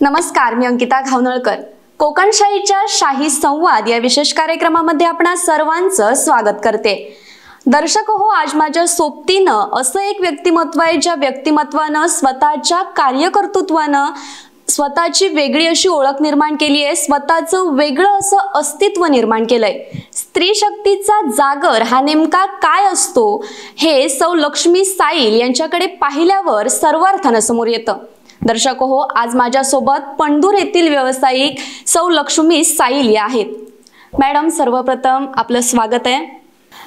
नमस्कार, मी अंकिता घावनळकर. कोकणशाहीच्या शाही संवाद या विशेष कार्यक्रमामध्ये आपणा सर्वांचं स्वागत करते. दर्शक हो, आज माझ्या सोबतीनं असं एक व्यक्तिमत्व आहे ज्या व्यक्तिमत्वानं स्वतःच्या कार्यकर्तृत्वानं स्वतःची वेगळी अशी ओळख निर्माण केली आहे, स्वतःचं वेगळं असं अस्तित्व निर्माण केलंय. स्त्री शक्तीचा जागर हा नेमका काय असतो हे सौ लक्ष्मी साईल यांच्याकडे पाहिल्यावर सर्वार्थानं समोर येतं. दर्शक हो, आज माझ्यासोबत पणदूर येथील व्यावसायिक सौ लक्ष्मी साईल या आहेत. मॅडम, सर्वप्रथम आपलं स्वागत आहे.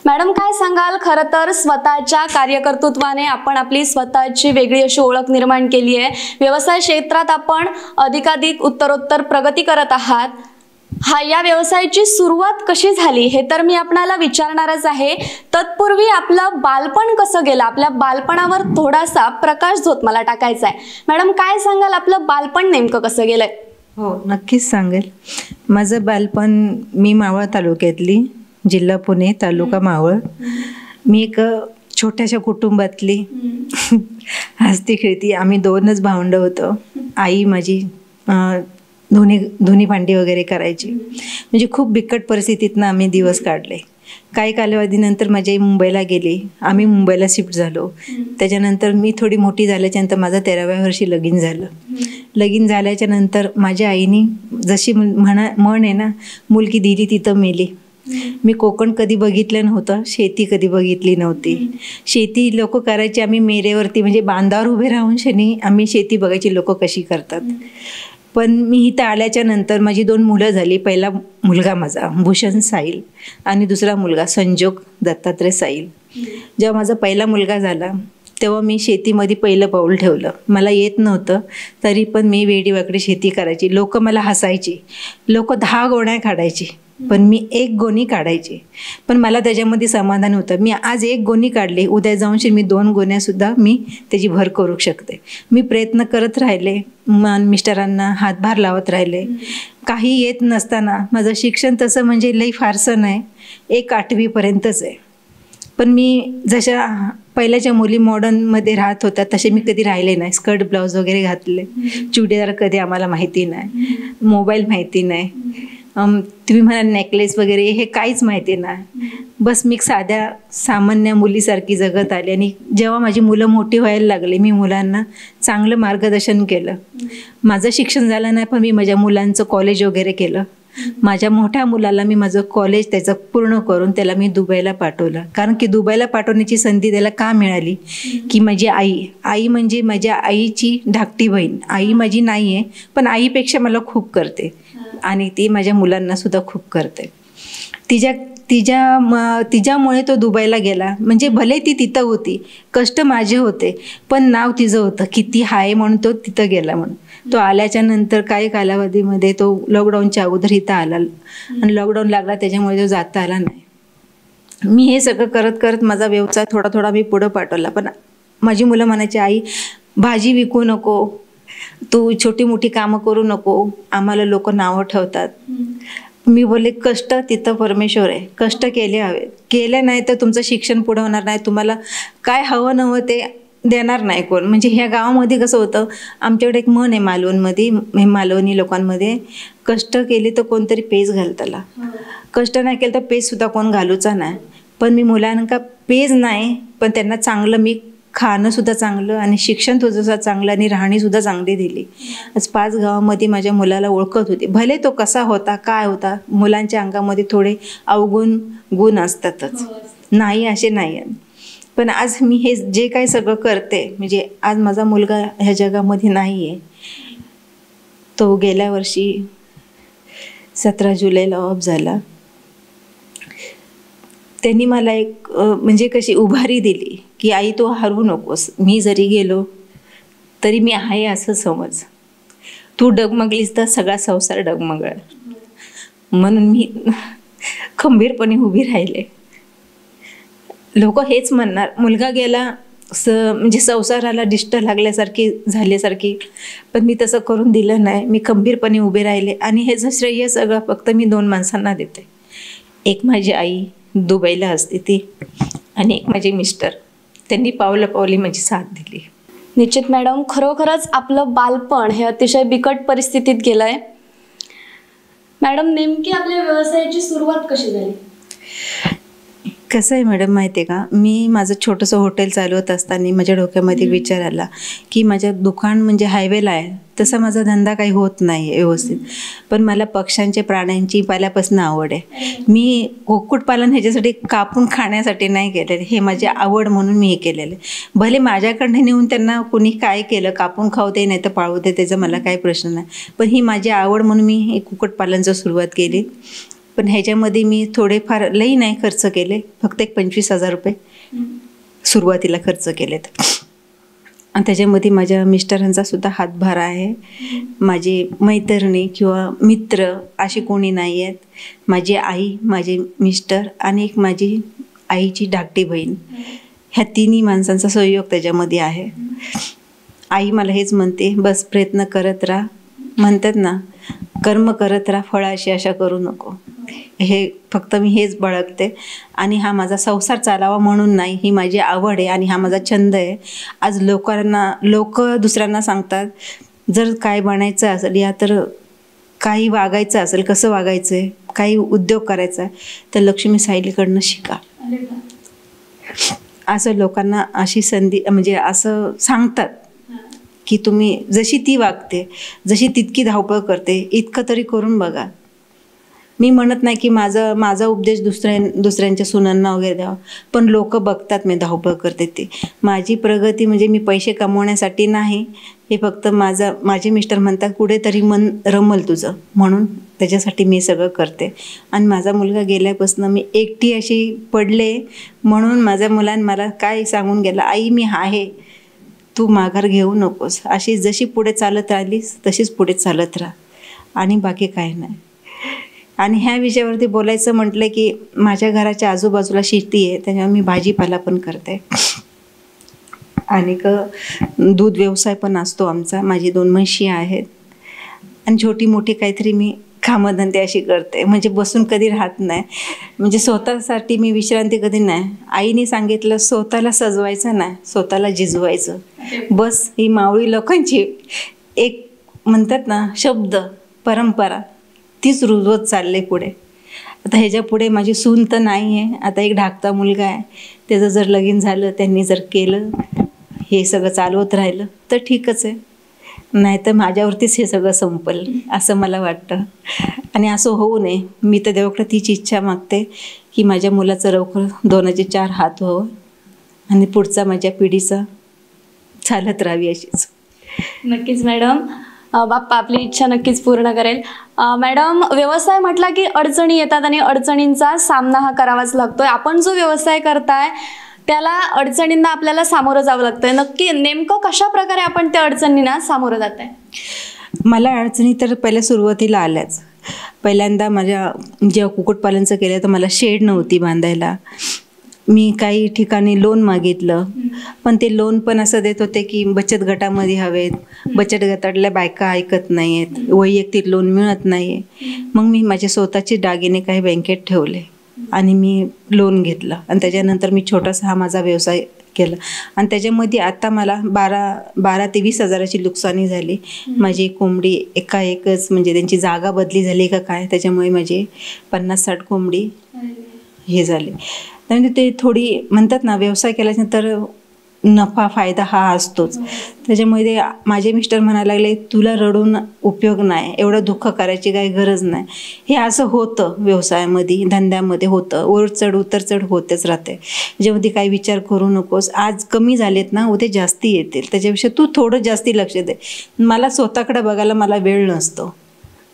मॅडम, काय सांगाल? खरं तर स्वतःच्या कार्यकर्तृत्वाने आपण आपली स्वतःची वेगळी अशी ओळख निर्माण केली आहे. व्यवसाय क्षेत्रात आपण अधिकाधिक उत्तरोत्तर प्रगती करत आहात. या व्यवसायाची सुरुवात कशी झाली हे तर मी आपणाला विचारणारच आहे. तत्पूर्वी आपलं बालपण कसं गेलं, आपल्या बालपणावर थोडासा प्रकाशझोत मला टाकायचा आहे. मॅडम, काय सांगाल, आपलं बालपण नेमकं कसं गेलंय? हो, नक्कीच सांगेल. माझं बालपण, मी मावळ तालुक्यातली, जिल्हा पुणे, तालुका मावळ. मी एक छोट्याशा कुटुंबातली हसती खेळती. आम्ही दोनच भावंड होतो. आई माझी धुनी भांडी वगैरे करायची. म्हणजे खूप बिकट परिस्थितीतनं आम्ही दिवस काढले. काही कालावधीनंतर माझी आई मुंबईला गेली. आम्ही मुंबईला शिफ्ट झालो. त्याच्यानंतर मी थोडी मोठी झाल्याच्यानंतर माझं 13व्या वर्षी लगीन झालं. लगीन झाल्याच्या नंतर माझ्या आईने जशी म्हण आहे ना, मुलगी दिली तिथं मेली. मी कोकण कधी बघितलं नव्हतं, शेती कधी बघितली नव्हती. शेती लोक करायची, आम्ही मेरेवरती म्हणजे बांधावर उभे राहून आम्ही शेती बघायची, लोक कशी करतात. पण मी इथं आल्याच्या नंतर माझी 2 मुलं झाली. पहिला मुलगा माझा भूषण साईल आणि दुसरा मुलगा संजोग दत्तात्रय साईल. जेव्हा माझा पहिला मुलगा झाला तेव्हा मी शेतीमध्ये पहिलं पाऊल ठेवलं. मला येत नव्हतं तरी पण मी वेडीवाकडी शेती करायची. लोक मला हसायची. लोक 10 गोण्या काढायची पण मी 1 गोणी काढायची. पण मला त्याच्यामध्ये समाधान होतं. मी आज 1 गोणी काढली, उद्या जाऊन मी 2 गोण्यासुद्धा मी त्याची भर करू शकते. मी प्रयत्न करत राहिले, मिस्टरांना हातभार लावत राहिले. काही येत नसताना माझं शिक्षण तसं म्हणजे लई फारसं नाही, 1 8वीपर्यंतच आहे. पण मी जशा पहिल्याच्या मुली मॉडर्नमध्ये राहत होत्या तसे मी कधी राहिले नाही. स्कर्ट ब्लाऊज वगैरे घातले, चुडीदार कधी आम्हाला माहिती नाही, मोबाईल माहिती नाही, तुम्ही म्हणा नेकलेस वगैरे हे काहीच माहिती नाही. बस मी साध्या सामान्य मुलीसारखी जगत आले. आणि जेव्हा माझी मुलं मोठी व्हायला लागली मी मुलांना चांगलं मार्गदर्शन केलं. माझं शिक्षण झालं नाही पण मी माझ्या मुलांचं कॉलेज वगैरे केलं. माझ्या मोठ्या मुलाला मी माझं कॉलेज त्याचं पूर्ण करून त्याला मी दुबईला पाठवलं. कारण की दुबईला पाठवण्याची संधी त्याला का मिळाली की माझी आई म्हणजे माझ्या आईची धाकटी बहीण. आई माझी नाही आहे पण आईपेक्षा मला खूप करते आणि ती माझ्या मुलांना सुद्धा खूप करते. तिच्यामुळे तो दुबईला गेला. म्हणजे भले ती तिथं होती, कष्ट माझे होते, पण नाव तिचं होतं की ती आहे म्हणून तो तिथं गेला. म्हणून तो आल्याच्या नंतर काही कालावधीमध्ये तो लॉकडाऊनच्या अगोदर इथं आला आणि लॉकडाऊन लागला त्याच्यामुळे तो जाता आला नाही. मी हे सगळं करत करत माझा व्यवसाय थोडा थोडा मी पुढं पाठवला. पण माझी मुलं म्हणायची, आई भाजी विकू नको, तू छोटी मोठी कामं करू नको, आम्हाला लोक नावं ठेवतात. मी बोलले, कष्ट तिथं परमेश्वर आहे, कष्ट केले हवे. केले नाही तर तुमचं शिक्षण पुढं होणार नाही. तुम्हाला काय हवं नवं ते देणार नाही कोण. म्हणजे ह्या गावामध्ये कसं होतं, आमच्याकडे एक म्हण आहे मालवणमध्ये, मालवणी लोकांमध्ये, कष्ट केले तर कोणतरी पेज घालताला, कष्ट नाही केलं तर पेजसुद्धा कोण घालूचा नाही. पण मी मुलांना पेज नाही पण त्यांना चांगलं मी खाणंसुद्धा चांगलं आणि शिक्षण सुद्धा चांगलं आणि राहणीसुद्धा चांगली दिली. आज 5 गावामध्ये माझ्या मुलाला ओळखत होते. भले तो कसा होता काय होता, मुलांच्या अंगामध्ये थोडे अवगुण गुण असतातच, नाही असे नाही आहेत. पण आज मी हे जे काही सगळं करते, म्हणजे आज माझा मुलगा ह्या जगामध्ये नाही आहे. तो गेल्या वर्षी 17 जुलैला ऑफ झाला. त्यांनी मला एक म्हणजे कशी उभारी दिली की आई तू हरू नकोस, मी जरी गेलो तरी मी आहे असं समज. तू डगमगलीस तर सगळा संसार डगमगळ. म्हणून मी खंबीरपणे उभी राहिले. लोक हेच म्हणणार, मुलगा गेला म्हणजे संसाराला डिस्ट लागल्यासारखी झाल्यासारखी, पण मी तसं करून दिलं नाही. मी खंबीरपणे उभे राहिले आणि हे जे श्रेय सगळं फक्त मी 2 माणसांना देते. एक माझी आई दुबईला असते ती आणि एक माझे मिस्टर. त्यांनी पावलं पावली माझी साथ दिली. निश्चित मॅडम, खरोखरच आपलं बालपण हे अतिशय बिकट परिस्थितीत गेलंय. मॅडम, नेमकी आपल्या व्यवसायाची सुरुवात कशी झाली? कसं आहे मॅडम माहिती आहे का, मी माझं छोटंसं हॉटेल चालवत असताना माझ्या डोक्यामध्ये विचार आला की माझं दुकान म्हणजे हायवेला आहे, तसा माझा धंदा काही होत नाही आहे व्यवस्थित. पण मला पक्ष्यांचे प्राण्यांची पहिल्यापासून आवड आहे. मी कुक्कुटपालन ह्याच्यासाठी कापून खाण्यासाठी नाही केलेलं, हे माझी आवड म्हणून मी हे केलेलं आहे. भले माझ्याकडनं नेऊन त्यांना कोणी काय केलं, कापून खाऊ दे नाही तर पाळू दे, त्याचा मला काही प्रश्न नाही. पण ही माझी आवड म्हणून मी हे कुक्कुटपालनचं सुरुवात केली. पण ह्याच्यामध्ये मी थोडेफार लई नाही खर्च केले, फक्त एक 25,000 रुपये सुरुवातीला खर्च केलेत. आणि त्याच्यामध्ये माझ्या मिस्टरांचा सुद्धा हातभार आहे. माझी मैत्रिणी किंवा मित्र असे कोणी नाही आहेत. माझी आई, माझे मिस्टर आणि एक माझी आईची धाकटी बहीण, ह्या तिन्ही माणसांचा सहयोग त्याच्यामध्ये आहे. आई मला हेच म्हणते, बस प्रयत्न करत राहा. म्हणतात ना, कर्म करत राहा, फळाची आशा करू नको. हे फक्त मी हेच बाळगते. आणि हा माझा संसार चालावा म्हणून नाही, ही माझी आवड आहे आणि हा माझा छंद आहे. आज लोक दुसऱ्यांना सांगतात, जर काय बनायचं असेल या तर काही वागायचं असेल, कसं वागायचं आहे, काही उद्योग करायचा आहे तर लक्ष्मी सायलीकडनं शिका, असं लोकांना अशी संधी म्हणजे असं सांगतात की तुम्ही जशी ती वागते, जशी तितकी धावपळ करते, इतकं तरी करून बघा. मी म्हणत नाही की माझा उपदेश दुसऱ्यांच्या सुनांना वगैरे द्यावा, पण लोक बघतात मी धावपळ करते ते. माझी प्रगती म्हणजे मी पैसे कमवण्यासाठी नाही, हे फक्त माझे मिस्टर म्हणतात कुठेतरी मन रमल तुझं, म्हणून त्याच्यासाठी मी सगळं करते. आणि माझा मुलगा गेल्यापासून मी एकटी अशी पडले, म्हणून माझ्या मुलांनी मला काय सांगून गेला, आई मी आहे, तू माघार घेऊ नकोस, अशी जशी पुढे चालत राहिलीस तशीच पुढे चालत राहा, आणि बाकी काही नाही. आणि ह्या विषयावरती बोलायचं म्हटलं की माझ्या घराच्या आजूबाजूला शेती आहे, त्याच्यामुळे मी भाजीपाला पण करते. आणि दूध व्यवसाय पण असतो आमचा. माझी 2 म्हशी आहेत आणि छोटी मोठी काहीतरी मी कामधंदे अशी करते. म्हणजे बसून कधी राहत नाही, म्हणजे स्वतःसाठी मी विश्रांती कधी नाही. आईने सांगितलं, स्वतःला सजवायचं नाही, स्वतःला झिजवायचं. बस ही मावळी लोकांची एक म्हणतात ना शब्द, परंपरा, तीच रुजवत चालले पुढे. आता ह्याच्या पुढे माझी सून तर नाही आहे, आता एक धाकटा मुलगा आहे, त्याचं जर लगीन झालं, त्यांनी जर केलं, हे सगळं चालवत राहिलं तर ठीकच आहे, नाही तर माझ्यावरतीच हे सगळं संपल असं मला वाटतं. आणि असं होऊ नये, मी तर देवाकडे तीच इच्छा मागते की माझ्या मुलाचं लवकर 2चे 4 हात व्हावं आणि पुढचा माझ्या पिढीचा चालत राहावी अशीच. नक्कीच मॅडम, बाप्पा आपली इच्छा नक्कीच पूर्ण करेल. मॅडम, व्यवसाय म्हटला की अडचणी येतात आणि अडचणींचा सामना हा करावाच लागतोय. आपण जो व्यवसाय करताय त्याला अडचणींना आपल्याला सामोरं जावं लागतंय. नक्की नेमकं कशा प्रकारे आपण त्या अडचणींना सामोरं जात आहे? मला अडचणी तर पहिल्या सुरुवातीला आल्याच. पहिल्यांदा माझ्या जेव्हा कुक्कुटपालनचं केलं तर मला शेड नव्हती बांधायला. मी काही ठिकाणी लोन मागितलं, पण ते लोन पण असं देत होते की बचत गटामध्ये हवेत, बचत गटातल्या बायका ऐकत नाही आहेत, वैयक्तिक लोन मिळत नाही आहे. मग मी माझे स्वतःचे दागिने काही बँकेत ठेवले आणि मी लोन घेतलं आणि त्याच्यानंतर मी छोटासा हा माझा व्यवसाय केला. आणि त्याच्यामध्ये आता मला 12 ते 20 हजाराची नुकसानी झाली. माझी कोंबडी एकाएकच म्हणजे त्यांची जागा बदली झाली का काय, त्याच्यामुळे माझी 50-60 कोंबडी हे झाले. त्यामुळे ते थोडी म्हणतात ना, व्यवसाय केल्यानंतर नफा फायदा हा असतोच. त्याच्यामुळे ते माझे मिस्टर म्हणायला लागले, तुला रडून उपयोग नाही, एवढं दुःख करायची काही गरज नाही. हे असं होतं व्यवसायामध्ये, धंद्यामध्ये होतं, वर चढ उतर चढ होतेच राहते. त्याच्यामध्ये काही विचार करू नकोस, आज कमी झालेत ना उद्या जास्ती येतील, त्याच्यापेक्षा तू थोडं जास्ती लक्ष दे. मला स्वतःकडे बघायला मला वेळ नसतो.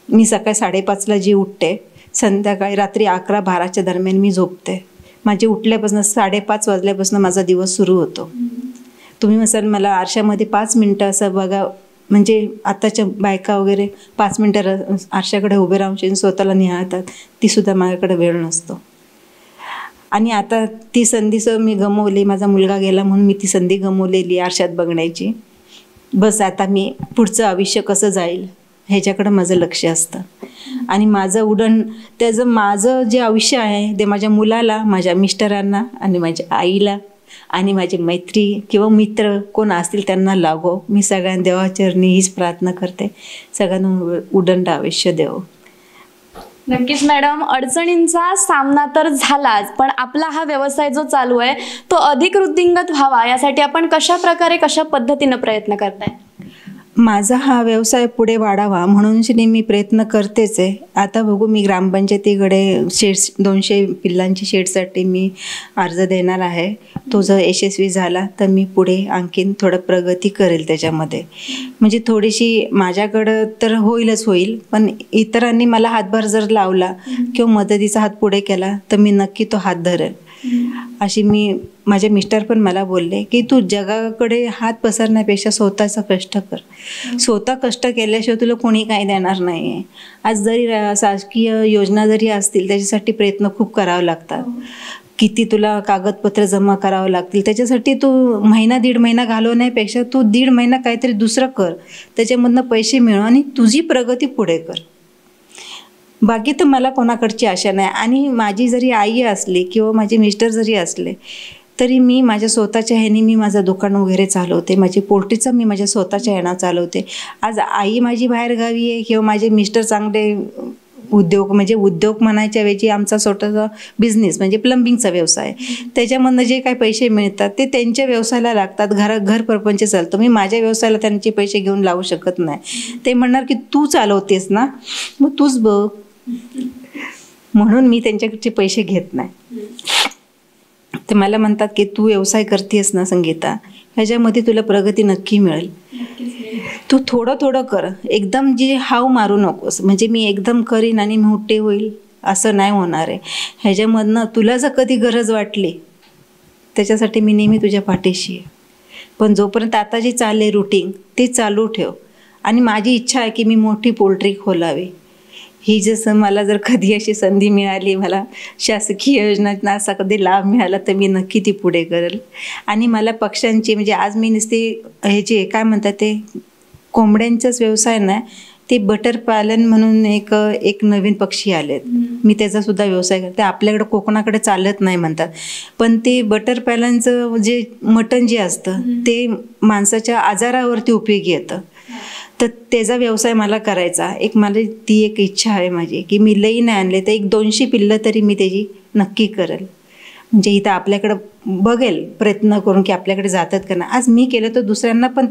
मी सकाळी 5:30ला जी उठते, संध्याकाळी रात्री 11-12च्या दरम्यान मी झोपते. माझे उठल्यापासून 5:30 वाजल्यापासून माझा दिवस सुरू होतो. तुम्ही म्हणाल मला आरशामध्ये 5 मिनटं असं बघा, म्हणजे आताच्या बायका वगैरे 5 मिनटं आरशाकडे उभे राहून स्वतःला निहाळतात, तीसुद्धा माझ्याकडे वेळ नसतो. आणि आता ती संधीचं मी गमवली, माझा मुलगा गेला म्हणून मी ती संधी गमवलेली आरशात बघण्याची. बस आता मी पुढचं आयुष्य कसं जाईल ह्याच्याकडं माझं लक्ष असतं. आणि माझं जे आयुष्य आहे ते माझ्या मुलाला, माझ्या मिस्टरांना आणि माझ्या आईला आणि माझे मैत्री किंवा मित्र कोण असतील त्यांना लागो. मी सगळ्यांना देवाचरणी हीच प्रार्थना करते, सगळ्यांना उदंड आयुष्य देवो. नक्कीच मॅडम, अडचणींचा सामना तर झालाच, पण आपला हा व्यवसाय जो चालू आहे तो अधिक वृद्धिंगत व्हावा यासाठी आपण कशा पद्धतीनं प्रयत्न करताय? माझा हा व्यवसाय पुढे वाढावा म्हणून मी प्रयत्न करतेच आहे. आता बघू, मी ग्रामपंचायतीकडे शेड्स 200 पिल्लांची शेडसाठी मी अर्ज देणार आहे. तो जर यशस्वी झाला तर मी पुढे आणखीन थोडं प्रगती करेल त्याच्यामध्ये. म्हणजे थोडीशी माझ्याकडं तर होईल, पण इतरांनी मला हातभार जर लावला किंवा मदतीचा हात पुढे केला तर मी नक्की तो हात धरेल. अशी माझे मिस्टर पण मला बोलले की तू जगाकडे हात पसरण्यापेक्षा स्वतःचं कष्ट कर. स्वतः कष्ट केल्याशिवाय तुला कोणी काही देणार नाही आहे. आज जरी शासकीय योजना जरी असतील त्याच्यासाठी प्रयत्न खूप करावे लागतात. किती तुला कागदपत्र जमा करावं लागतील, त्याच्यासाठी तू महिना 1.5 महिना घालवण्यापेक्षा तू 1.5 महिना काहीतरी दुसरं कर, त्याच्यामधनं पैसे मिळव आणि तुझी प्रगती पुढे कर. बाकी तर मला कोणाकडची आशा नाही. आणि माझी जरी आई असली किंवा माझे मिस्टर जरी असले तरी मी माझ्या स्वतःच्या ह्याने मी माझं दुकान वगैरे चालवते. माझी पोल्ट्रीचं मी माझ्या स्वतःच्या ह्यानं चालवते. आज आई माझी बाहेरगावी आहे किंवा माझे मिस्टर चांगले उद्योग म्हणायच्या ऐवजी आमचा स्वतःचा बिझनेस म्हणजे प्लंबिंगचा व्यवसाय, त्याच्यामधनं जे काही पैसे मिळतात ते त्यांच्या व्यवसायाला लागतात. घर परपंच चालतो. मी माझ्या व्यवसायाला त्यांचे पैसे घेऊन लावू शकत नाही. ते म्हणणार की तू चालवतेस ना, मग तूच बघ. म्हणून मी त्यांच्याकडचे पैसे घेत नाही. ते मला म्हणतात की तू व्यवसाय करतेस ना संगीता, ह्याच्यामध्ये तुला प्रगती नक्की मिळेल. तू थोडं कर, एकदम जे हाव मारू नकोस. म्हणजे मी एकदम करीन आणि मोठे होईल असं नाही होणार आहे. ह्याच्यामधनं तुला जर कधी गरज वाटली त्याच्यासाठी मी नेहमी तुझ्या पाठीशी आहे. पण जोपर्यंत आता जे चालले रुटीन ते चालू ठेव. आणि माझी इच्छा आहे की मी मोठी पोल्ट्री खोलावी. ही जसं मला जर कधी अशी संधी मिळाली, मला शासकीय योजनांना असा कधी लाभ मिळाला तर मी नक्की ती पुढे करेल. आणि मला पक्ष्यांची म्हणजे आज मी नुसते हे जे काय म्हणतात ते कोंबड्यांचाच व्यवसाय नाही, ते बटर पालन म्हणून एक नवीन पक्षी आलेत. मी त्याचासुद्धा व्यवसाय करते. आपल्याकडे कोकणाकडे चालत नाही म्हणतात, पण ते बटर पालनचं जे मटण जे असतं ते माणसाच्या आजारावरती उपयोगी येतं. तर त्याचा व्यवसाय मला करायचा. मला ती एक इच्छा आहे माझी की मी लई नाही आणले तर 100-200 पिल्लं तरी मी त्याची नक्की करेल. म्हणजे इथं आपल्याकडं बघेल प्रयत्न करून की आपल्याकडे जातात का नाही. आज मी केलं तर दुसऱ्यांना पण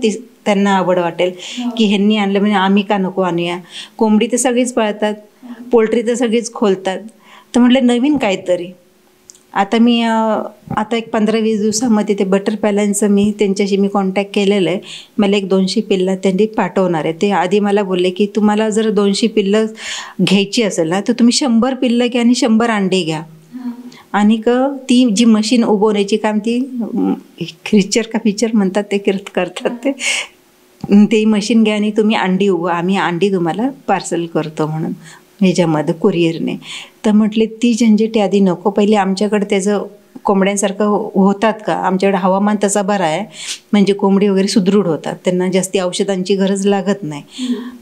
त्यांना आवड वाटेल की ह्यांनी आणलं म्हणजे आम्ही का नको आणूया. कोंबडी तर सगळीच पाळतात, पोल्ट्री तर सगळीच खोलतात, तर म्हटलं नवीन काहीतरी. आता एक 15-20 दिवसामध्ये ते बटर पॅलनचं त्यांच्याशी मी कॉन्टॅक्ट केलेलं आहे. मला 100-200 पिल्लं त्यांनी पाठवणार आहे. ते आधी मला बोलले की तुम्हाला जर 200 पिल्लं घ्यायची असेल ना तर तुम्ही 100 पिल्लं घ्या आणि 100 अंडे घ्या. आणि ती जी मशीन उभवण्याची काम ती फीचर म्हणतात ते करतात. ते मशीन घ्या आणि तुम्ही अंडी उभं, आम्ही अंडी तुम्हाला पार्सल करतो म्हणून ह्याच्यामध्ये कुरिअरने. तर म्हटले ती झंझट आधी नको. पहिले आमच्याकडे त्याचं कोंबड्यांसारखं होतात का, आमच्याकडे हवामान तसा बरा आहे. म्हणजे कोंबडी वगैरे सुदृढ होतात, त्यांना जास्ती औषधांची गरज लागत नाही.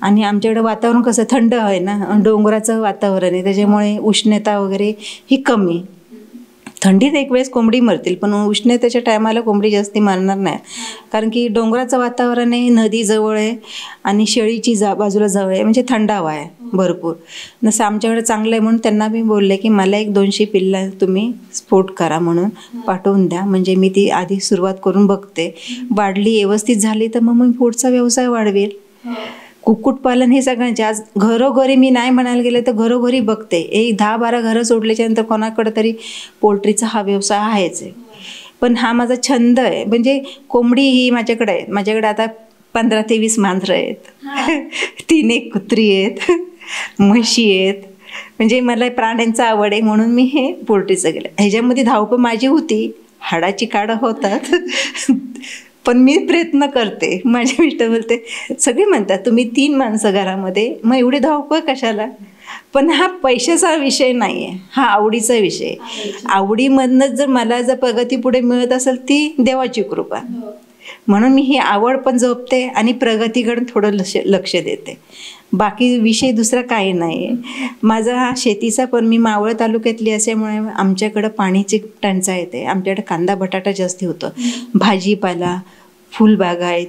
आणि आमच्याकडे वातावरण कसं थंड आहे ना, डोंगराचं वातावरण आहे, त्याच्यामुळे उष्णता वगैरे ही कमी. थंडीत एक वेळेस कोंबडी मरतील पण उष्णतेच्या टायमाला कोंबडी जास्ती मरणार नाही. कारण की डोंगराचं वातावरण आहे, नदी जवळ आहे आणि शेळीची बाजूला जवळ आहे, म्हणजे थंडावा आहे भरपूर. जसं आमच्याकडे चांगलं आहे म्हणून त्यांना मी बोलले की मला 100-200 पिल्ला तुम्ही स्फोट करा म्हणून पाठवून द्या. म्हणजे मी ती आधी सुरुवात करून बघते, वाढली व्यवस्थित झाली तर मग मी पुढचा व्यवसाय वाढवेल. कुक्कुटपालन हे सगळ्यांचे आज घरोघरी, मी नाही म्हणायला गेले तर घरोघरी बघते. 10-12 घरं सोडल्याच्या नंतर कोणाकडे तरी पोल्ट्रीचा हा व्यवसाय आहेच आहे. पण हा माझा छंद आहे. म्हणजे कोंबडी ही माझ्याकडे आहे. माझ्याकडे आता 15 ते 20 मांजरं आहेत, 3-1 कुत्री आहेत, म्हशी आहेत. म्हणजे मला प्राण्यांचा आवड आहे म्हणून मी हे पोल्ट्रीचं केलं. ह्याच्यामध्ये धावपळ माझी होती, हाडाची काढं होतात, पण मी प्रयत्न करते. माझे मिस्टर बोलते, सगळे म्हणतात तुम्ही 3 माणसं घरामध्ये, मग एवढी धावपळ कशाला. पण हा पैशाचा विषय नाही आहे, हा आवडीचा विषय. आवडीमधनंच जर मला जर प्रगती पुढे मिळत असेल ती देवाची कृपा. म्हणून मी ही आवड पण जपते आणि प्रगतीकडे थोडं लक्ष देते. बाकी विषय दुसरा काही नाही आहे. माझा हा शेतीचा पण, मी मावळ तालुक्यातली असल्यामुळे आमच्याकडं पाण्याची टंचाई येते. आमच्याकडे कांदा बटाटा जास्ती होतं, भाजीपाला, फुलबागा आहेत.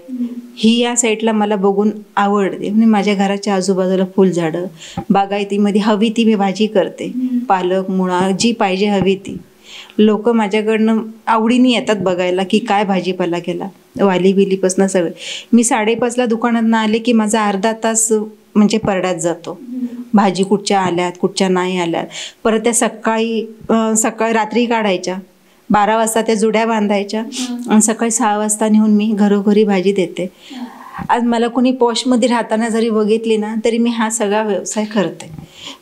ही या साईडला मला बघून आवडते. म्हणजे माझ्या घराच्या आजूबाजूला फुलझाडं, बागायतीमध्ये हवी ती मी भाजी करते. पालक, मुळा, जी पाहिजे हवी ती. लोक माझ्याकडनं आवडीने येतात बघायला की काय भाजीपाला केला, वाली बिलीपासून सगळे. मी 5:30ला दुकानात आले की माझा अर्धा तास म्हणजे परड्यात जातो. भाजी कुठच्या आल्यात, कुठच्या नाही आल्यात. परत त्या सकाळी रात्री काढायच्या, 12 वाजता त्या जुड्या बांधायच्या आणि सकाळी 6 वाजता नेऊन मी घरोघरी भाजी देते. आज मला कोणी पॉशमध्ये राहताना जरी बघितली ना तरी मी हा सगळा व्यवसाय करते.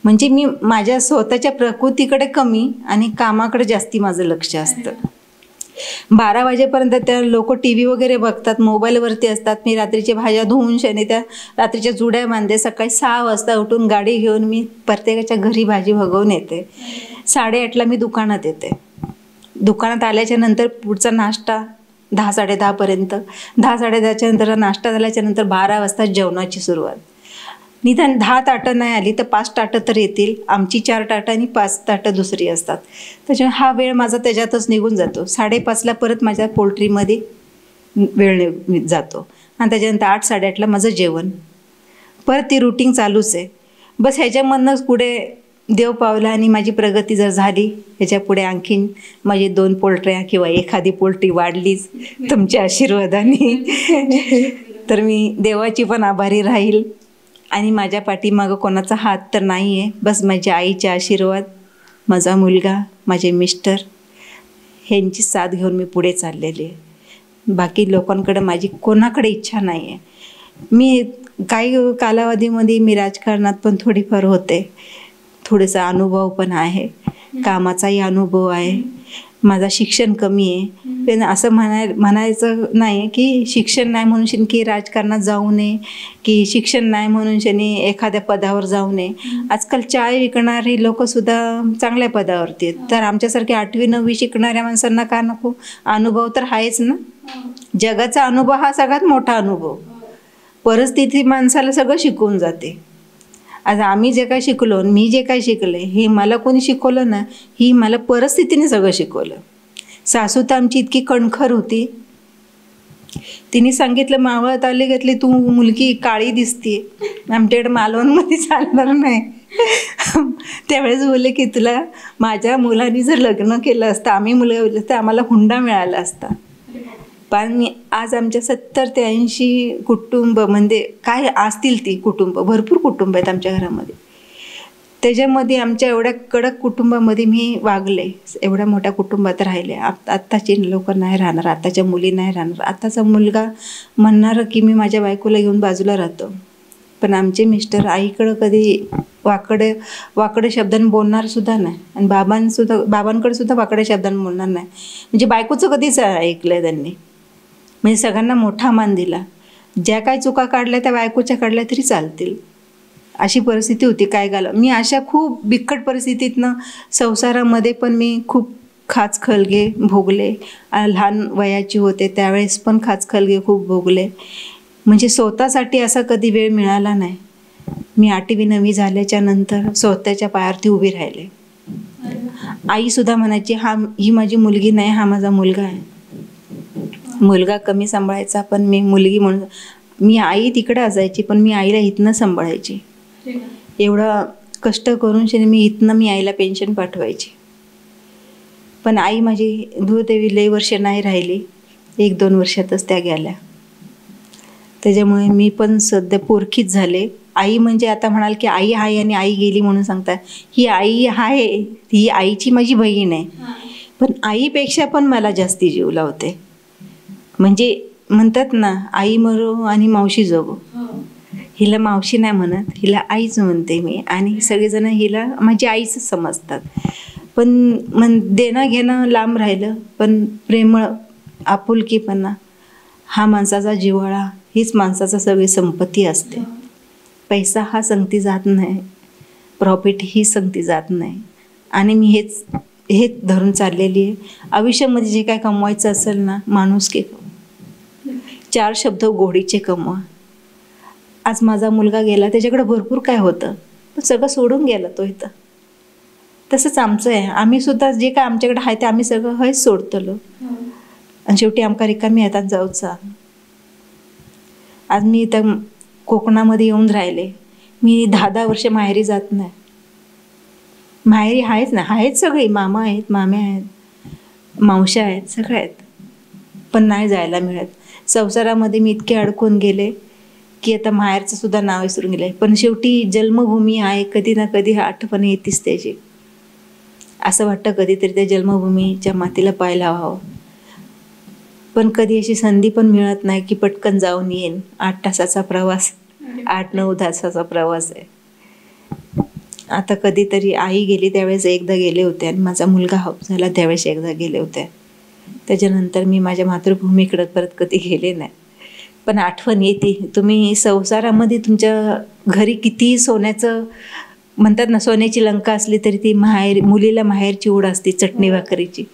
म्हणजे मी माझ्या स्वतःच्या प्रकृतीकडे कमी आणि कामाकडे जास्ती माझं लक्ष असतं. 12 वाजेपर्यंत त्या लोक TV वगैरे बघतात, मोबाईलवरती असतात. मी रात्रीच्या भाज्या धुवून शेणे त्या रात्रीच्या जुड्या बांधते. सकाळी 6 वाजता उठून गाडी घेऊन मी प्रत्येकाच्या घरी भाजी भगवून येते. 8:30ला मी दुकानात येते. दुकानात आल्याच्या नंतर पुढचा नाश्ता 10-10:30पर्यंत, 10-10:30च्या नंतर नाश्ता झाल्याच्या नंतर 12 वाजता जेवणाची सुरुवात. निदान 10 ताटं नाही आली तर 5 ताटं तर येतील. आमची 4 ताटं आणि 5 ताटं दुसरी असतात. त्याच्यामुळे हा वेळ माझा त्याच्यातच निघून जातो. 5:30ला परत माझ्या पोल्ट्रीमध्ये वेळ जातो आणि त्याच्यानंतर 8-8:30ला माझं जेवण. परत ती रुटीन चालूच आहे. बस ह्याच्यामधनंच पुढे देव पावला आणि माझी प्रगती जर झाली, ह्याच्या पुढे आणखीन माझी 2 पोल्ट्र्या किंवा एखादी पोल्ट्री वाढलीच तुमच्या आशीर्वादाने तर मी देवाची पण आभारी राहील. आणि माझ्या पाठीमागं कोणाचा हात तर नाही आहे. बस माझ्या आईचे आशीर्वाद, माझा मुलगा, माझे मिस्टर ह्यांची साथ घेऊन मी पुढे चाललेली आहे. बाकी लोकांकडे माझी कोणाकडे इच्छा नाही आहे. मी काही कालावधीमध्ये मी राजकारणात पण थोडीफार होते. थोडासा अनुभव पण आहे, कामाचाही अनुभव आहे. माझा शिक्षण कमी आहे, पण असं म्हणायचं नाही की शिक्षण नाही म्हणून की राजकारणात जाऊ नये, की शिक्षण नाही म्हणून एखाद्या पदावर जाऊ नये. आजकाल चाय विकणारी लोकंसुद्धा चांगल्या पदावरती आहेत. तर आमच्यासारखे 8वी-9वी शिकणाऱ्या माणसांना का नको? अनुभव तर आहेच ना. जगाचा अनुभव हा सगळ्यात मोठा अनुभव. परिस्थिती माणसाला सगळं शिकवून जाते. आज आम्ही जे काय शिकलो, मी जे काय शिकले, हे मला कोणी शिकवलं ना, ही मला परिस्थितीने सगळं शिकवलं. सासू तर आमची इतकी कणखर होती. तिने सांगितलं, मावळ तालुक्यातली तू मुलगी काळी दिसते, आमच्याकडे मालवणमध्ये चालणार नाही. त्यावेळेस बोलले की तुला माझ्या मुलांनी जर लग्न केलं असतं, आम्ही मुलगा तर आम्हाला हुंडा मिळाला असता. पण आज आमच्या 70 ते 80 कुटुंब, म्हणजे काय असतील ती कुटुंब, भरपूर कुटुंब आहेत आमच्या घरामध्ये. त्याच्यामध्ये आमच्या एवढ्या कडक कुटुंबामध्ये मी वागले, एवढ्या मोठ्या कुटुंबात राहिले. आत्ताची लोक नाही राहणार, आत्ताच्या मुली नाही राहणार. आत्ताचा मुलगा म्हणणार की मी माझ्या बायकोला घेऊन बाजूला राहतो, पण आमचे मिस्टर आईकडं कधी वाकडे शब्दांनी बोलणार सुद्धा नाही आणि बाबांकडे सुद्धा वाकड्या शब्दांनी बोलणार नाही. म्हणजे बायकोचं कधीच ऐकलं त्यांनी. म्हणजे सगळ्यांना मोठा मान दिला. ज्या काही चुका काढल्या त्या बायकोच्या काढल्या तरी चालतील, अशी परिस्थिती होती. काय घालं मी अशा खूप बिकट परिस्थितीतनं संसारामध्ये पण मी खूप खाचखळगे भोगले. लहान वयाची होते त्यावेळेस पण खाचखळगे खूप भोगले. म्हणजे स्वतःसाठी असा कधी वेळ मिळाला नाही. मी 8वी-9वी झाल्याच्या नंतर स्वतःच्या पायावरती उभी राहिले. आईसुद्धा म्हणायची, ही माझी मुलगी नाही, हा माझा मुलगा आहे. मुलगा कमी सांभाळायचा, पण मी मुलगी म्हणून मी आई तिकडे असायची, पण मी आईला इथनं सांभाळायची. एवढं कष्ट करून मी आईला पेन्शन पाठवायची. पण आई माझी दुर्दैवी लई वर्ष नाही राहिली, 1-2 वर्षातच त्या गेल्या. त्याच्यामुळे मी पण सध्या पोरखीच झाले. आई म्हणजे आता म्हणाल की आई आहे आणि आई गेली म्हणून सांगतात, ही आई आहे, ही आईची माझी बहीण आहे. पण आईपेक्षा पण मला जास्ती जीव लावते. म्हणजे म्हणतात ना, आई मरो आणि मावशी जगो. हिला मावशी नाही म्हणत, हिला आईच म्हणते मी. आणि सगळेजण हिला माझी आईच समजतात. पण देणं घेणं लांब राहिलं, पण प्रेमळ आपुलकीपणा हा माणसाचा जिव्हाळा, हीच माणसाचा सगळी संपत्ती असते. पैसा हा संगती जात नाही, प्रॉफिट ही संगती जात नाही. आणि मी हेच धरून चाललेली आहे. आयुष्यामध्ये जे काय कमवायचं असेल ना, माणुसकी 4 शब्द गोडीचे कमवा. आज माझा मुलगा गेला, त्याच्याकडे भरपूर काय होतं, पण सगळं सोडून गेला तो इथं. तसंच आमचं आहे. आम्ही सुद्धा जे काय आमच्याकडे आहे ते आम्ही सगळं हेच सोडतलो आणि शेवटी आमका रिकामी येतात जाऊचा. आज मी इथं कोकणामध्ये येऊन राहिले. मी 10-10 वर्ष माहेरी जात नाही. माहेरी आहेच ना, आहेत सगळी, मामा आहेत, माम्या आहेत, मावश्या आहेत, सगळ्या आहेत, पण नाही जायला मिळत. संसारामध्ये मी इतके अडकून गेले की आता माहेरचं सुद्धा नाव विसरून गेले. पण शेवटी जन्मभूमी आहे, कधी ना कधी आठवण येतेच त्याची. असं वाटतं कधीतरी त्या जन्मभूमीच्या मातीला पाय लावावं, पण कधी अशी संधी पण मिळत नाही की पटकन जाऊन येईन. 8 तासाचा प्रवास, 8-9 तासाचा प्रवास आहे. आता कधीतरी आई गेली त्यावेळेस एकदा गेले होते आणि माझा मुलगा झाला त्यावेळेस एकदा गेले होते. त्याच्यानंतर मी माझ्या मातृभूमीकडे परत कधी गेले नाही. पण आठवण येते. तुम्ही संसारामध्ये तुमच्या घरी कितीही सोन्याचं म्हणतात ना, सोन्याची लंका असली तरी ती मुलीला माहेरची ओढ असते, चटणी भाकरीची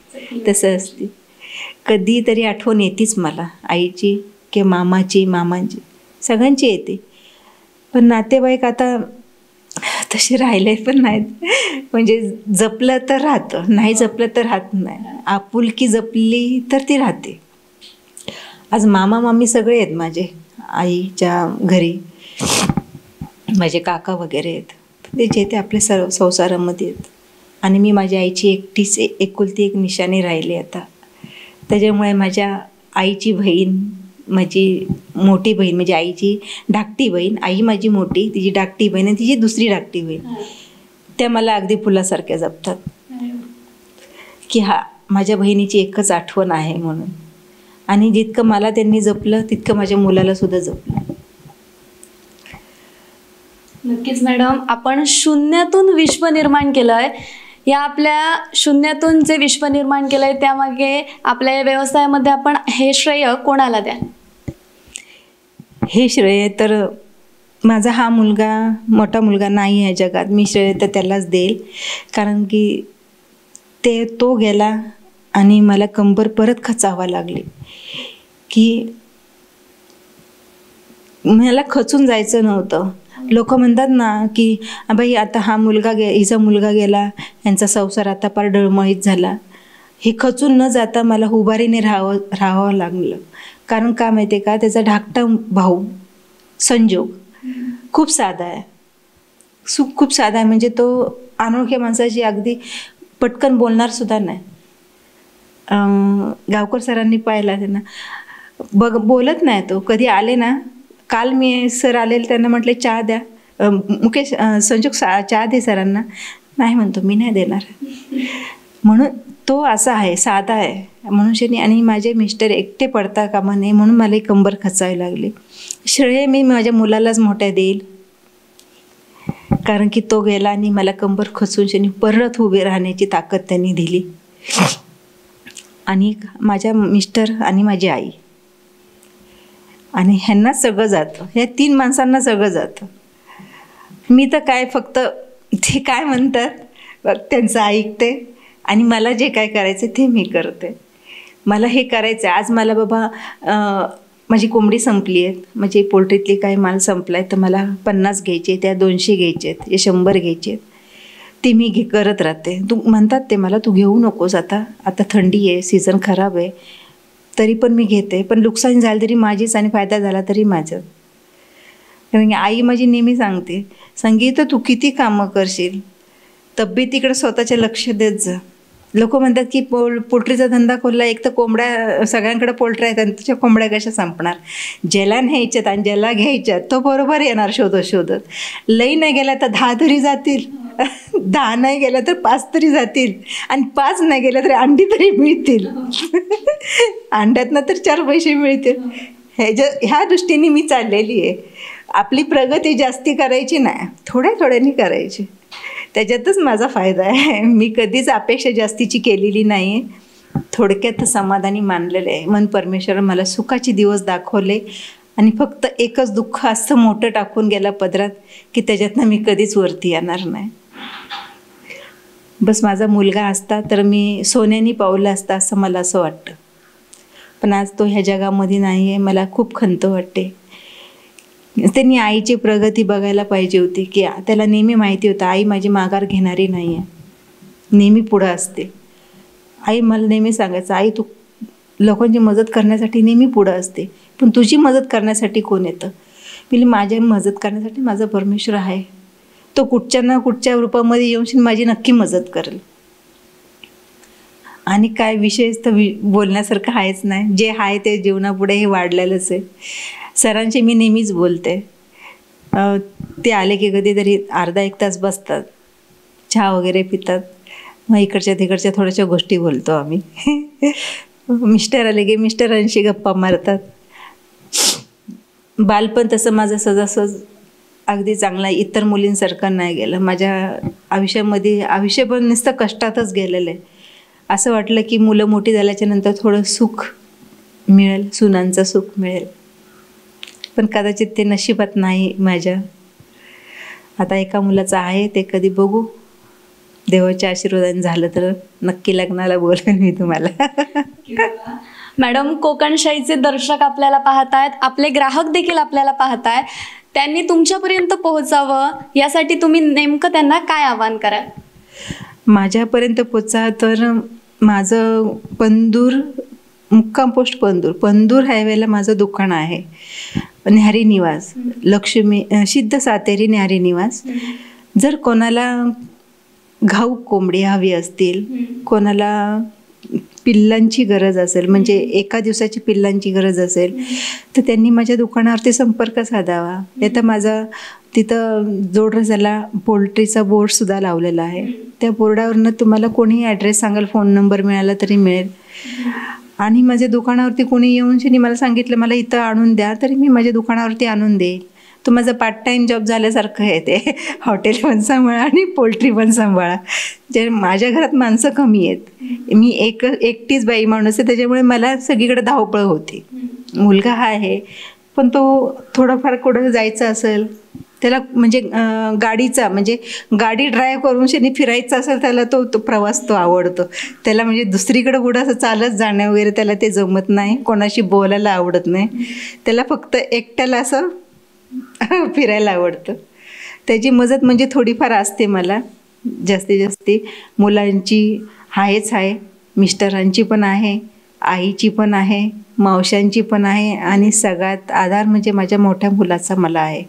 तसं असते. कधीतरी आठवण येतेच मला आईची किंवा मामाची, मामांची, सगळ्यांची येते. पण नातेवाईक आता तसे राहिले पण नाहीत. म्हणजे जपलं तर राहतं, नाही जपलं तर राहत नाही. आपुलकी जपली तर ती राहते. आज मामा मामी सगळे आहेत माझे आईच्या घरी, माझे काका वगैरे आहेत. ते जे ते आपल्या संसारामध्ये आहेत आणि मी माझ्या आईची एकटीच एकुलती एक निशाणी राहिली आता. त्याच्यामुळे माझ्या आईची बहीण, माझी मोठी बहीण, म्हणजे आईची धाकटी बहीण, आई माझी मोठी, तिची धाकटी बहीण आणि तिची दुसरी धाकटी बहीण, त्या मला अगदी फुलासारख्या जपतात की हा माझ्या बहिणीची एकच आठवण आहे म्हणून. आणि जितकं मला त्यांनी जपलं तितकं माझ्या मुलाला सुद्धा जपलं. नक्कीच मॅडम, आपण शून्यातून विश्व निर्माण केलंय. या आपल्या शून्यातून जे विश्व निर्माण केलंय त्यामागे आपल्या या व्यवसायामध्ये आपण हे श्रेय कोणाला द्या? हे श्रेय तर माझा हा मुलगा, मोठा मुलगा नाही आहे जगात, मी श्रेय तर त्यालाच देईल. कारण की तो गेला आणि मला कंबर परत खचावा लागली की मला खचून जायचं नव्हतं. लोक म्हणतात ना की बाई आता हा मुलगा हिचा मुलगा गेला, यांचा संसार आता फार डळमळीत झाला. हे खचून न जाता मला उभारीने राहावं लागलं. कारण का माहिती आहे का, त्याचा धाकटा भाऊ संजोग खूप साधा आहे, खूप साधा आहे. म्हणजे तो अनोळख्या माणसाची अगदी पटकन बोलणार सुद्धा नाही. गावकर सरांनी पाहिला त्यांना, बोलत नाही तो. कधी आले ना, काल मी सर आलेले त्यांना म्हटले चहा द्या, मुकेश संजोग चहा दे सरांना. नाही म्हणतो, मी नाही देणार. म्हणून तो असा आहे, साधा आहे मनुष्याने. आणि माझे मिस्टर एकटे पडता कामा नये म्हणून मला ही कंबर खचावी लागली. श्रेय मी माझ्या मुलालाच मोठ्या देईल, कारण की तो गेला आणि मला कंबर खचून शनी परत उभे राहण्याची ताकद त्यांनी दिली. आणि माझ्या मिस्टर आणि माझी आई, आणि ह्यांना सगळं जातं, ह्या 3 माणसांना सगळं जातं. मी तर काय फक्त ते काय म्हणतात त्यांचं ऐकते आणि मला जे काय करायचं ते मी करते. मला हे करायचं आहे. आज मला बाबा माझी कोंबडी संपली आहे, म्हणजे पोल्ट्रीतली काही माल संपला आहे, तर मला 50 घ्यायचे, त्या 200 घ्यायचे आहेत, हे 100 घ्यायचे आहेत, ते मी करत राहते. तू म्हणतात ते मला, तू घेऊ नकोस, आता थंडी आहे, सीझन खराब आहे, तरी पण मी घेते. पण नुकसान झालं तरी माझीच आणि फायदा झाला तरी माझं. कारण आई माझी नेहमी सांगते, संगीत तू किती कामं करशील, तब्येतीकडे स्वतःच्या लक्ष देत जा. लोक म्हणतात की पोल्ट्रीचा धंदा खोलला, एक तर कोंबड्या सगळ्यांकडे पोल्ट्री आहेत आणि तुझ्या कोंबड्या कशा संपणार. ज्याला न्यायच्यात आणि ज्याला घ्यायच्यात तो बरोबर येणार शोधत शोधत. लई नाही गेला तर 10 तरी जातील, 10 नाही गेला तर 5 तरी जातील, आणि 5 नाही गेला तरी अंडी तरी मिळतील. अंड्यातनं तर 4 पैसे मिळतील. ह्या दृष्टीने मी चाललेली आहे. आपली प्रगती जास्ती करायची नाही, थोड्या थोड्यानी करायची, त्याच्यातच माझा फायदा आहे. मी कधीच अपेक्षा जास्तीची केलेली नाही आहे. थोडक्यात समाधानी मानलेलं आहे. मन परमेश्वर मला सुखाचे दिवस दाखवले आणि फक्त एकच दुःख असं मोठं टाकून गेला पदरात की त्याच्यातनं मी कधीच वरती येणार नाही. बस माझा मुलगा असता तर मी सोन्यानी पावलं असता असं मला असं वाटतं. पण आज तो ह्या जगामध्ये नाही आहे. मला खूप खंत वाटते. त्यांनी आईची प्रगती बघायला पाहिजे होती, की त्याला नेहमी माहिती होतं आई माझी माघार घेणारी नाही आहे, नेहमी पुढं असते. आई मला नेहमी सांगायचं, आई तू लोकांची मदत करण्यासाठी नेहमी पुढं असते, पण तुझी मदत करण्यासाठी कोण येतं? मी माझ्या मदत करण्यासाठी माझा परमेश्वर आहे. तो कुठच्या ना कुठच्या रूपामध्ये येऊन माझी नक्की मदत करेल. आणि काय विषय तर बोलण्यासारखं आहेच नाही. जे आहे ते जीवनापुढे हे वाढलेलंच आहे. सरांशी मी नेहमीच बोलते. ते आले की कधीतरी अर्धा एक तास बसतात, चहा वगैरे पितात, मग इकडच्या तिकडच्या थोड्याशा गोष्टी बोलतो आम्ही. मिस्टर आले की मिस्टरांशी गप्पा मारतात. बालपण तसं माझं सहजासहज अगदी चांगला, इतर मुलींसारखं नाही गेलं. माझ्या आयुष्यामध्ये आयुष्य पण नुसतं कष्टातच गेलेलं आहे. असं वाटलं की मुलं मोठी झाल्याच्या नंतर थोडं सुख मिळेल, सुनांचं सुख मिळेल, पण कदाचित ते नशिबात नाही माझ्या. आता एका मुलाचं आहे, ते कधी बघू. देवाच्या आशीर्वादाने झालं तर नक्की लग्नाला बोलवेन मी तुम्हाला. मॅडम, कोकणशाहीचे दर्शक आपल्याला पाहतायत, आपले ग्राहक देखील आपल्याला पाहतायत. त्यांनी तुमच्यापर्यंत पोहोचावं यासाठी तुम्ही नेमकं त्यांना काय आवाहन कराल? माझ्यापर्यंत पोचा तर माझं पंदूर, मुक्काम पोस्ट पंदूर हायवेला माझं दुकान आहे, न्याहारी निवास, लक्ष्मी सिद्ध सातेरी न्याहारी निवास. जर कोणाला घाऊक कोंबडी हवी असतील, कोणाला पिल्लांची गरज असेल, म्हणजे एका दिवसाची पिल्लांची गरज असेल, तर त्यांनी माझ्या दुकानावरती संपर्क साधावा. नाही तर माझा तिथं जोडरसाला पोल्ट्रीचा बोर्डसुद्धा लावलेला आहे. त्या बोर्डावरनं तुम्हाला कोणीही ॲड्रेस सांगाल, फोन नंबर मिळाला तरी मिळेल. आणि माझ्या दुकानावरती कोणी येऊन शनी मला सांगितलं मला इथं आणून द्या, तरी मी माझ्या दुकानावरती आणून देईल. तो माझा पार्ट टाईम जॉब झाल्यासारखं आहे. ते हॉटेल पण सांभाळा आणि पोल्ट्री पण सांभाळा. जे माझ्या घरात माणसं कमी आहेत, मी एकटीच बाई माणूस आहे, त्याच्यामुळे मला सगळीकडे धावपळ होती. मुलगा हा आहे, पण तो थोडंफार कुठं जायचं असेल, त्याला म्हणजे गाडीचा म्हणजे गाडी ड्राईव्ह करून शनी फिरायचं असेल, त्याला तो प्रवास तो आवडतो. त्याला म्हणजे दुसरीकडं कुठं असं चालत जाणं वगैरे त्याला ते जमत नाही, कोणाशी बोलायला आवडत नाही. त्याला फक्त एकट्याला असं फिरायला आवडतं. त्याची मदत म्हणजे थोडीफार असते मला. जास्तीत जास्त मुलांची आहेच आहे, मिस्टरांची पण आहे, आईची पण आहे, मावशांची पण आहे, आणि सगळ्यात आधार म्हणजे माझ्या मोठ्या मुलाचा मला आहे.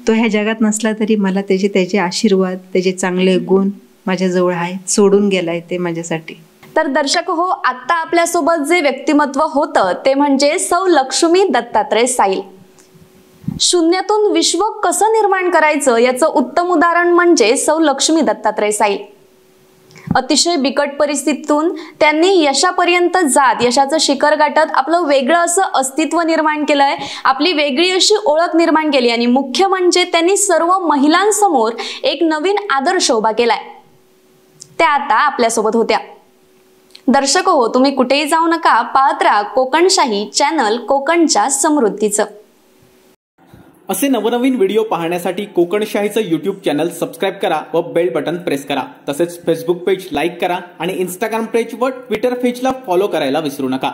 तो ह्या जगात नसला तरी मला त्याचे आशीर्वाद, त्याचे चांगले गुण माझ्याजवळ आहेत. सोडून गेलाय ते माझ्यासाठी. तर दर्शक हो, आता आपल्यासोबत जे व्यक्तिमत्व होतं ते म्हणजे सौ लक्ष्मी दत्तात्रय साईल. शून्यातून विश्व कसं निर्माण करायचं याचं उत्तम उदाहरण म्हणजे सौ लक्ष्मी दत्तात्रय साईल. अतिशय बिकट परिस्थितीतून त्यांनी यशापर्यंत जात यशाचं शिखर गाठत आपलं वेगळं असं अस्तित्व निर्माण केलंय, आपली वेगळी अशी ओळख निर्माण केली, आणि मुख्य म्हणजे त्यांनी सर्व महिलांसमोर एक नवीन आदर्श उभा केलाय. त्या आता आपल्यासोबत होत्या. दर्शक हो, तुम्ही कुठेही जाऊ नका, पाहत राहा कोकणशाही चॅनल, कोकणच्या समृद्धीचं. असे नवनवीन व्हिडिओ पाहण्यासाठी कोकणशाहीचं यूट्यूब चॅनल सबस्क्राईब करा व बेल बटन प्रेस करा. तसेच फेसबुक पेज लाईक करा आणि इंस्टाग्राम पेज व ट्विटर पेजला फॉलो करायला विसरू नका.